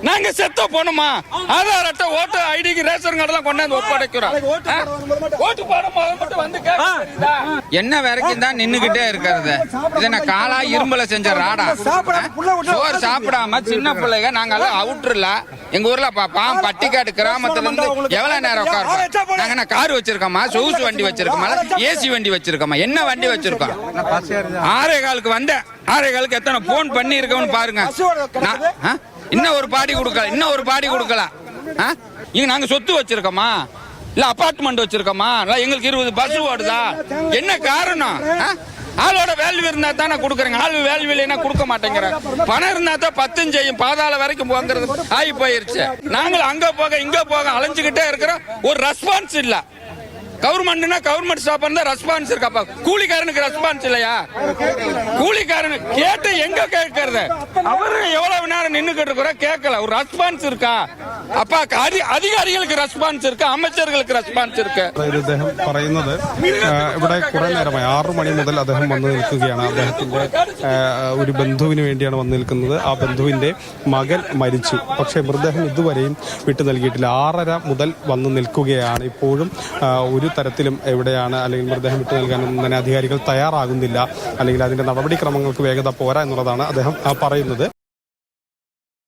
நாங்க செத்த போனோமா ஆதார் அட்டை ஓட்டு ஐடிக்கு ரேஷன் கார்டெல்லாம் கொண்டாந்து ஒப்படைக்கிறோம். ஓட்டு போட வந்து என்ன வரைக்கும் தான் நின்னுகிட்டே இருக்கிறது? இதை நான் காலா இரும்புல செஞ்ச ராடா சோறு சாப்பிடாம சின்ன பிள்ளைங்க நாங்க எல்லாம் அவுட்டுல எங்க ஊர்ல பாப்போம். பட்டிக்காடு கிராமத்துல இருந்து எவ்வளவு நேரம் உட்காருவோம். நாங்க என்ன கார் வச்சிருக்கோமா, சொகுசு வண்டி வச்சிருக்கோமா, ஏசி வண்டி வச்சிருக்கோமா, என்ன வண்டி வச்சிருக்கோம்? 6:15 வந்தேன். 6:15 எத்தனை போன் பண்ணி இருக்கோம்னு பாருங்க. இன்னும் ஒரு பாடி கொடுக்கலாம். இங்க நாங்க சொத்து வச்சிருக்கோமா, இல்ல அபார்ட்மெண்ட் வச்சிருக்கோமா, இல்ல எங்களுக்கு 20 பஸ் ஓடுதா? என்ன காரணம்? ஆளோட வேல்யூ இருந்தா தானே கொடுக்குறேங்க. ஆள் வேல்யூ இல்லைன்னா கொடுக்க மாட்டேங்கிற. பணம் இருந்தா தான் 10 செய்யும். பாதாள வரைக்கும் போங்கிறது ஆகி போயிருச்சு. நாங்களும் அங்க போக இங்க போக அலைஞ்சுக்கிட்டே இருக்கிறோம். ஒரு ரெஸ்பான்ஸ் இல்ல. கவர்மெண்ட்னா கவர்மெண்ட் ஸ்டாப் இருந்தா ரெஸ்பான்ஸ் இருக்காப்பா. கூலிக்காரனுக்கு ரெஸ்பான்ஸ் இல்லையா? கூலிக்காரனு கேட்டு எங்க கேட்கறது? அவரு எவ்வளவு நேரம் நின்னுக்கிட்டு இருக்கிற கேட்கல. ஒரு ரெஸ்பான்ஸ் இருக்கா? அப்பா അധികാരികൾക്ക് റെസ്പോൺസ് ഇருக்கு, അമച്ചറുകൾക്ക് റെസ്പോൺസ് ഇருக்கு. അദ്ദേഹം പറയുന്നത് ഇവിടെ കുറെ നേരമായി 6 മണി മുതൽ അദ്ദേഹം വന്നു നിൽക്കുകയാണ്. അദ്ദേഹത്തിന്റെ ഒരു ബന്ധുവിന് വേണ്ടിയാണ് വന്നു നിൽക്കുന്നത്. ആ ബന്ധുവിന്റെ മകൻ മരിച്ചു. പക്ഷേ മൃതദേഹം ഇതുവരെയും വിട്ടു നൽകിയിട്ടില്ല. 6:30 മുതൽ വന്നു നിൽക്കുകയാണ്. ഇപ്പോഴും ഒരു തരത്തിലും എവിടെയാണ് അല്ലെങ്കിൽ മൃതദേഹം വിട്ടു നൽകാനൊന്നും തന്നെ അധികാരികൾ തയ്യാറാകുന്നില്ല. അല്ലെങ്കിൽ അതിന്റെ നടപടിക്രമങ്ങൾക്ക് വേഗത പോരാ എന്നുള്ളതാണ് അദ്ദേഹം പറയുന്നത്.